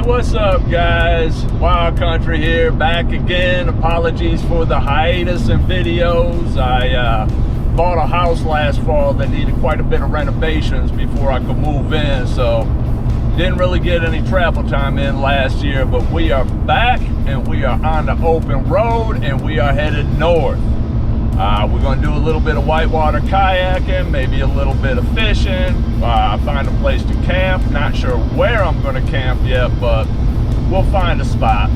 What's up, guys? Wild Country here, back again. Apologies for the hiatus in videos. I bought a house last fall that needed quite a bit of renovations before I could move in, so didn't really get any travel time in last year, but we are back and we are on the open road and we are headed north. We're going to do a little bit of whitewater kayaking, maybe a little bit of fishing, find a place to camp. Not sure where I'm going to camp yet, but we'll find a spot.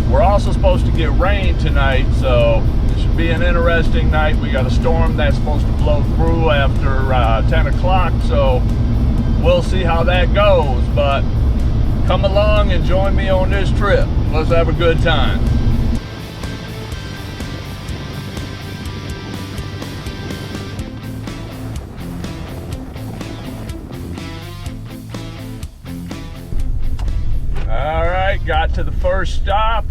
We're also supposed to get rain tonight, so it should be an interesting night. We got a storm that's supposed to blow through after 10 o'clock, so we'll see how that goes. But come along and join me on this trip. Let's have a good time. All right, got to the first stop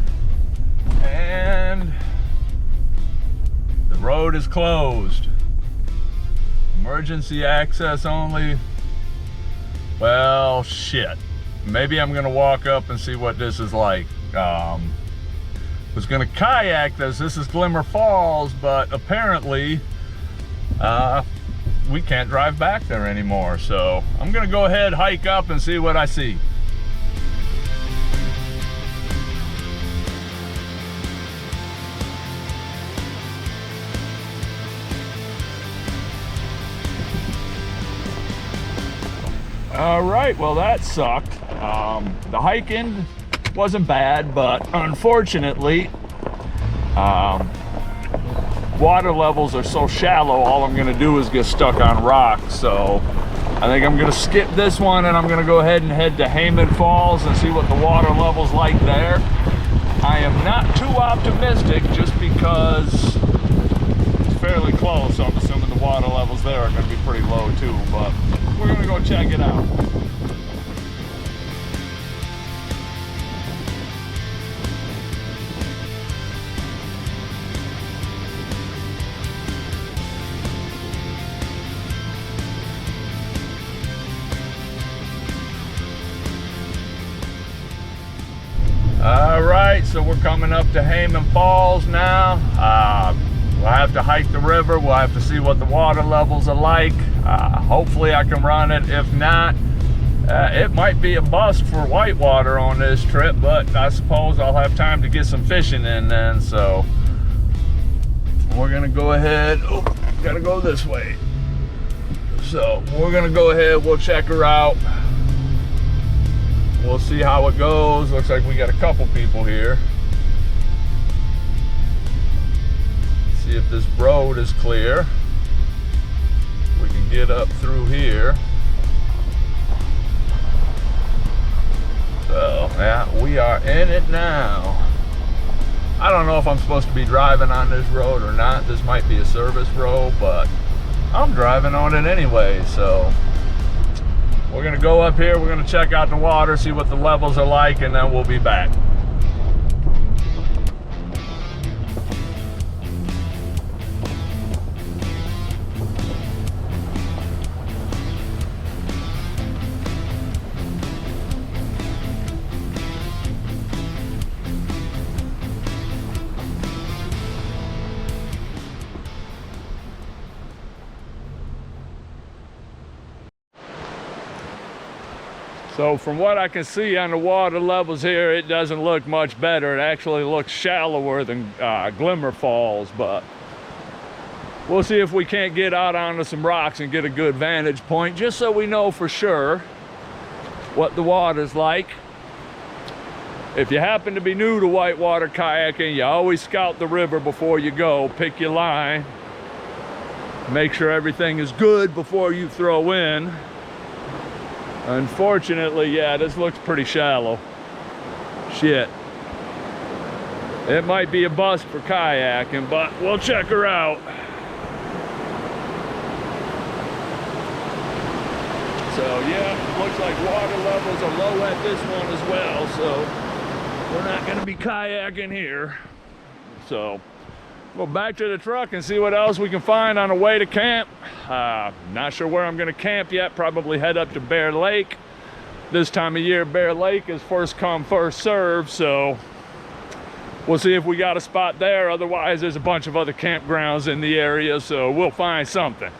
and the road is closed. Emergency access only. Well, shit. Maybe I'm gonna walk up and see what this is like. Was gonna kayak this. This is Glimmer Falls, but apparently we can't drive back there anymore. So I'm gonna go ahead, hike up and see what I see. All right, well that sucked. The hiking wasn't bad, but unfortunately, water levels are so shallow, all I'm gonna do is get stuck on rocks. So I think I'm gonna skip this one and I'm gonna go ahead and head to Hayman Falls and see what the water level's like there. I am not too optimistic just because it's fairly close, so I'm assuming the water levels there are gonna be pretty low too, but we're gonna go check it out. All right, so we're coming up to Hayman Falls now. We'll have to hike the river. We'll have to see what the water levels are like. Hopefully I can run it. If not, it might be a bust for whitewater on this trip, but I suppose I'll have time to get some fishing in then. So we're gonna go ahead. Oh, gotta go this way. So we're gonna go ahead, we'll check her out. We'll see how it goes. Looks like we got a couple people here. See if this road is clear. We can get up through here. So yeah, we are in it now. I don't know if I'm supposed to be driving on this road or not. This might be a service road, but I'm driving on it anyway. So we're gonna go up here, we're gonna check out the water, see what the levels are like, and then we'll be back. So from what I can see on the water levels here, it doesn't look much better. It actually looks shallower than Glimmer Falls, but we'll see if we can't get out onto some rocks and get a good vantage point, just so we know for sure what the water's like. If you happen to be new to whitewater kayaking, you always scout the river before you go. Pick your line. Make sure everything is good before you throw in. Unfortunately, yeah, this looks pretty shallow. Shit. It might be a bust for kayaking, but we'll check her out. So yeah, looks like water levels are low at this one as well, so we're not gonna be kayaking here. So go back to the truck and see what else we can find on the way to camp. Not sure where I'm gonna camp yet. Probably head up to Bear Lake. this time of year, Bear Lake is first come, first serve, so we'll see if we got a spot there. Otherwise, there's a bunch of other campgrounds in the area, so we'll find something.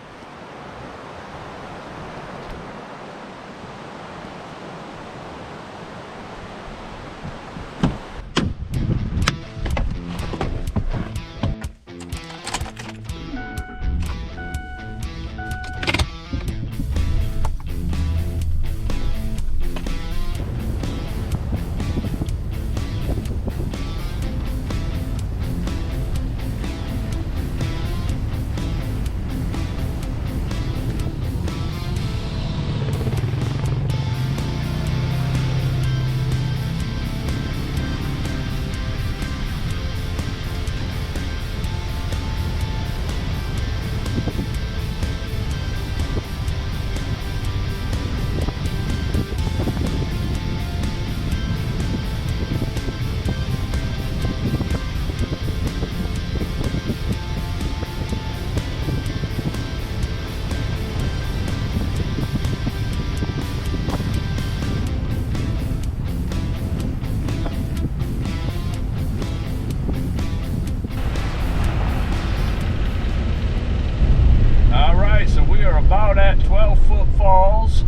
About at 12-foot falls,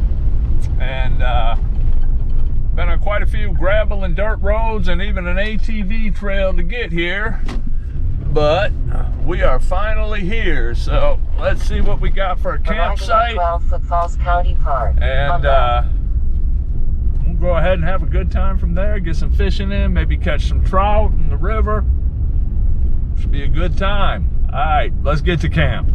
and been on quite a few gravel and dirt roads and even an ATV trail to get here, but we are finally here. So let's see what we got for a campsite. 12-foot Falls County Park. And we'll go ahead and have a good time from there, get some fishing in, maybe catch some trout in the river. Should be a good time. All right, let's get to camp.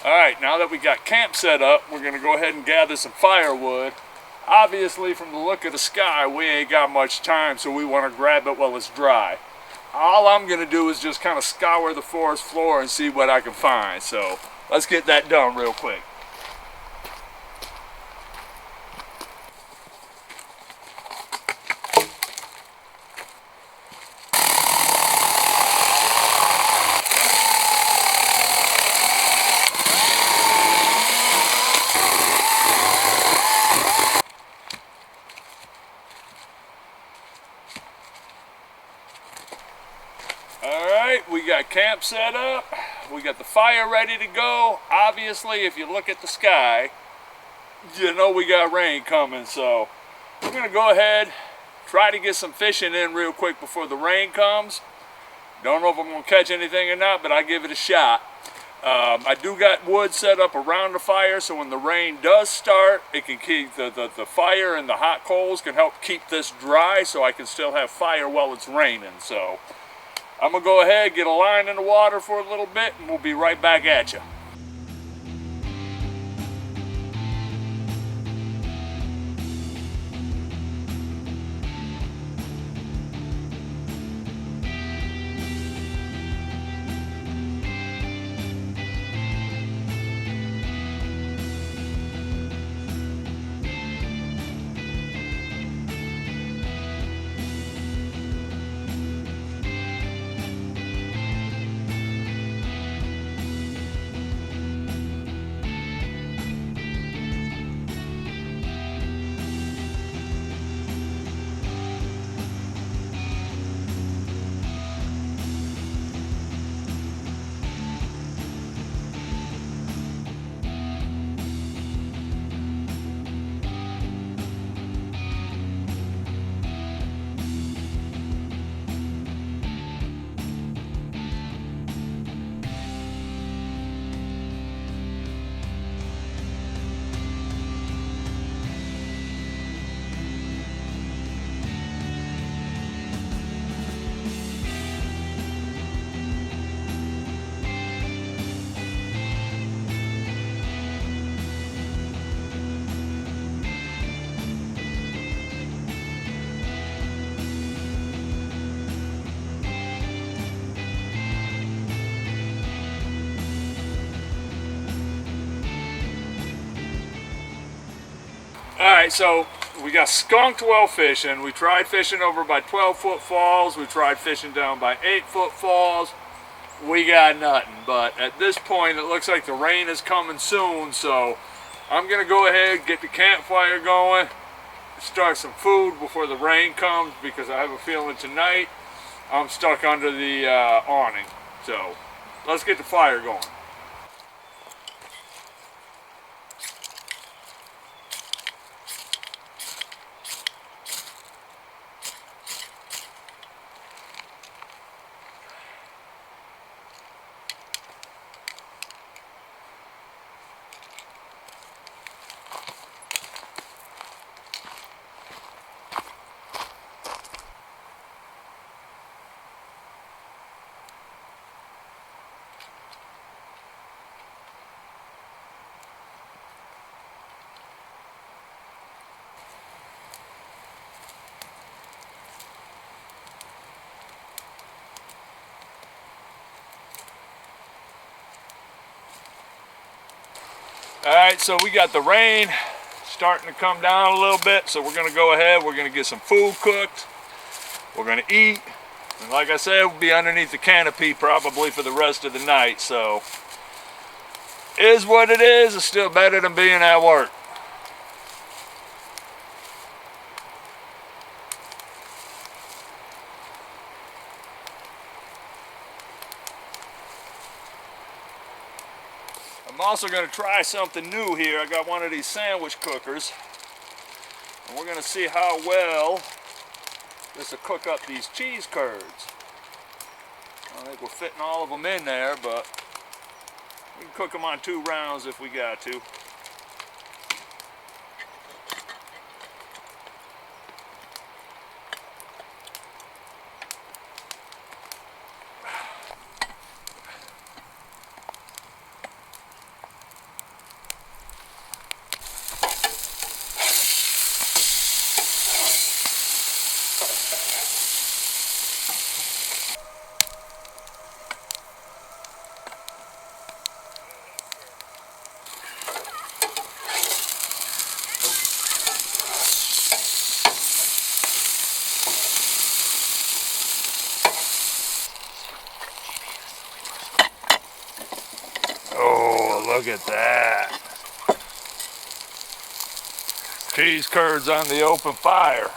All right, now that we got camp set up, we're gonna go ahead and gather some firewood. Obviously, from the look of the sky, we ain't got much time, so we wanna grab it while it's dry. All I'm gonna do is just kind of scour the forest floor and see what I can find. So let's get that done real quick. Alright, we got camp set up, we got the fire ready to go. Obviously, if you look at the sky, you know we got rain coming, so we're going to go ahead, try to get some fishing in real quick before the rain comes. Don't know if I'm going to catch anything or not, but I'll give it a shot. I do got wood set up around the fire, so when the rain does start, it can keep the fire and the hot coals can help keep this dry, so I can still have fire while it's raining. So I'm going to go ahead, get a line in the water for a little bit, and we'll be right back at you. Alright, so we got skunked well fishing. We tried fishing over by 12-foot falls. We tried fishing down by 8-foot falls. We got nothing. But at this point, it looks like the rain is coming soon. So I'm going to go ahead, get the campfire going, start some food before the rain comes, because I have a feeling tonight I'm stuck under the awning. So let's get the fire going. Alright, so we got the rain starting to come down a little bit, so we're going to go ahead, we're going to get some food cooked, we're going to eat, and like I said, we'll be underneath the canopy probably for the rest of the night, so is what it is. It's still better than being at work. I'm also going to try something new here. I got one of these sandwich cookers, and we're going to see how well this will cook up these cheese curds. I don't think we're fitting all of them in there, but we can cook them on 2 rounds if we got to. Look at that. Cheese curds on the open fire.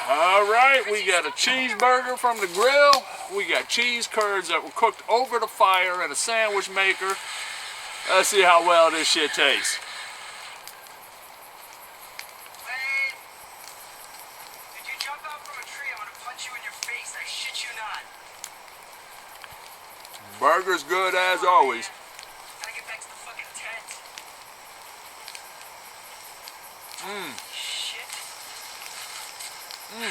All right, we got a cheeseburger from the grill. We got cheese curds that were cooked over the fire in a sandwich maker. Let's see how well this shit tastes. Wait! Did you jump out from a tree? I'm gonna punch you in your face. I shit you not. Burger's good as always. Gotta get back to the fucking tent. Shit. You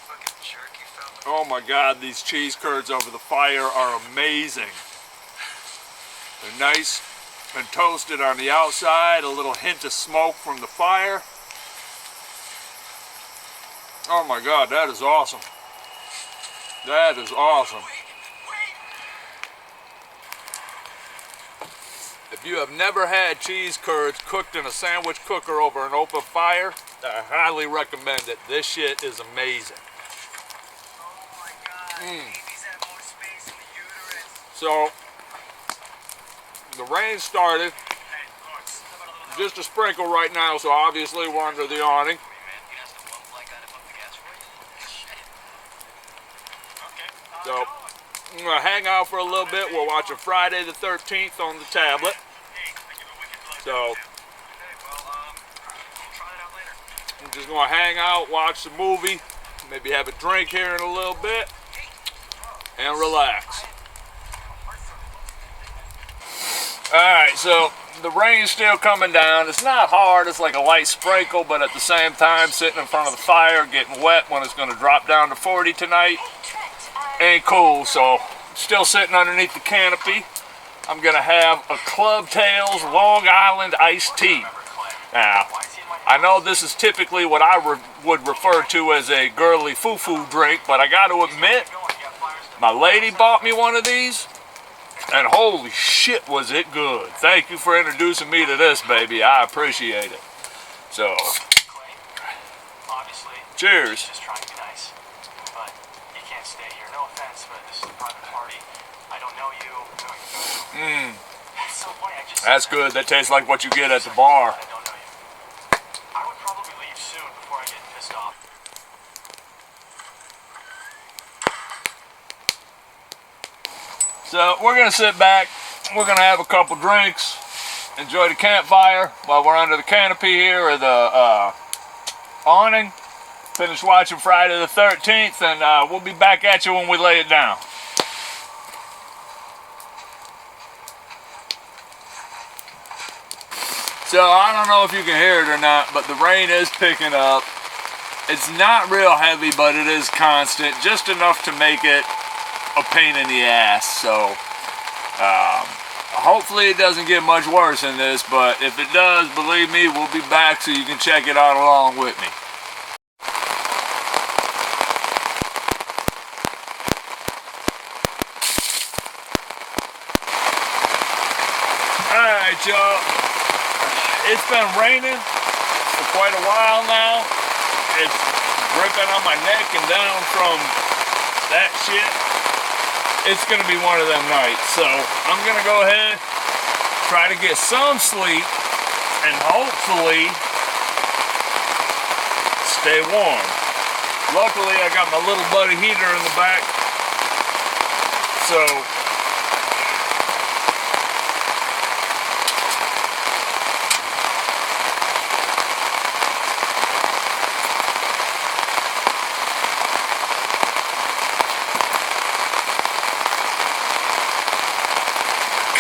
fucking jerk, you fella. Oh my God, these cheese curds over the fire are amazing. They're nice and toasted on the outside, a little hint of smoke from the fire. Oh my God, that is awesome. That is awesome. If you have never had cheese curds cooked in a sandwich cooker over an open fire, I highly recommend it. This shit is amazing. Oh my God. Babies have more space in the uterus. So, the rain started, Hey, Lawrence, how about a little help? just a sprinkle right now, so obviously we're under the awning. Hey, man, you ask the bump like guy to pump the gas for you? Shit. Okay. So, I'm gonna hang out for a little bit. We're watching Friday the 13th on the tablet. Hey, I give a wicked blow So, job, too. Okay, well, we'll try it out later. I'm just gonna hang out, watch the movie, maybe have a drink here in a little bit, and relax. Alright, so the rain's still coming down. It's not hard, it's like a light sprinkle, but at the same time, sitting in front of the fire, getting wet when it's gonna drop down to 40 tonight, ain't cool. So, still sitting underneath the canopy. I'm gonna have a Club Tails Long Island iced tea. Now, I know this is typically what I would refer to as a girly foo-foo drink, but I got to admit, my lady bought me one of these, and holy shit was it good. Thank you for introducing me to this, baby. I appreciate it. So, Obviously, cheers. just trying to be nice, but you can't stay here. No offense, but this is a private party. I don't know you. At some point, I just That's good. That tastes like what you get at the bar. I don't know you. I would probably leave soon before I get pissed off. So we're gonna sit back, we're gonna have a couple drinks, enjoy the campfire while we're under the canopy here or the awning, finish watching Friday the 13th, and we'll be back at you when we lay it down. So I don't know if you can hear it or not, but the rain is picking up. It's not real heavy, but it is constant, just enough to make it a pain in the ass. So hopefully it doesn't get much worse than this, but if it does, believe me, we'll be back so you can check it out along with me. Alright, y'all, it's been raining for quite a while now. It's dripping on my neck and down from that shit. It's gonna be one of them nights, so I'm gonna go ahead, try to get some sleep, and hopefully stay warm. Luckily, I got my little buddy heater in the back, so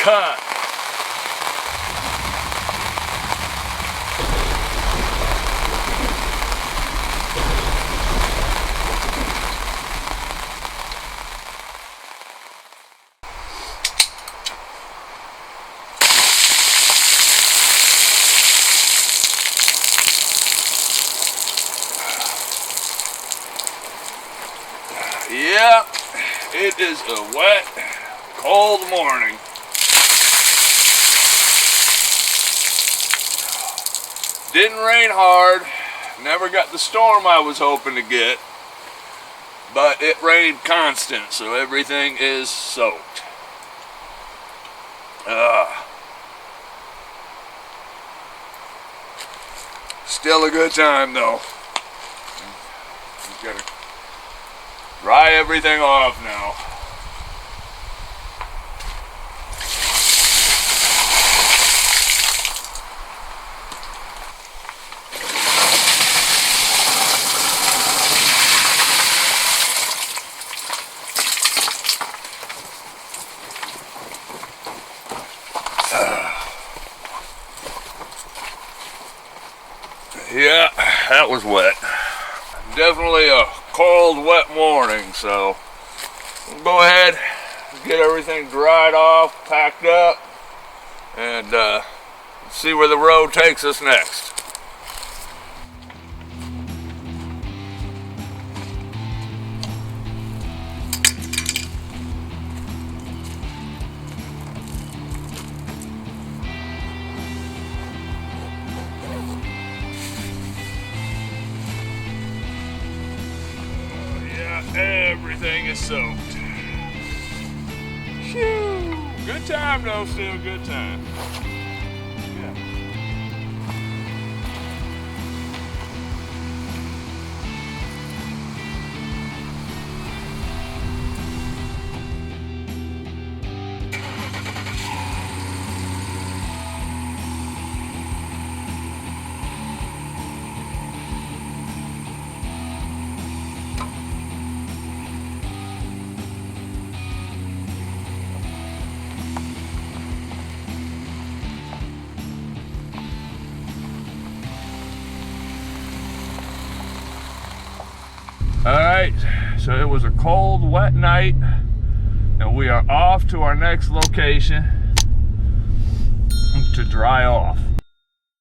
cut. Yep. It is a wet, cold morning. Didn't rain hard. Never got the storm I was hoping to get. But it rained constant, so everything is soaked. Still a good time though. Just gotta dry everything off now. Yeah, that was wet. Definitely a cold, wet morning, so we'll go ahead and get everything dried off, packed up, and see where the road takes us next. Everything is soaked. Phew. Good time though, still good time. Yeah. All right, so it was a cold, wet night, and we are off to our next location to dry off.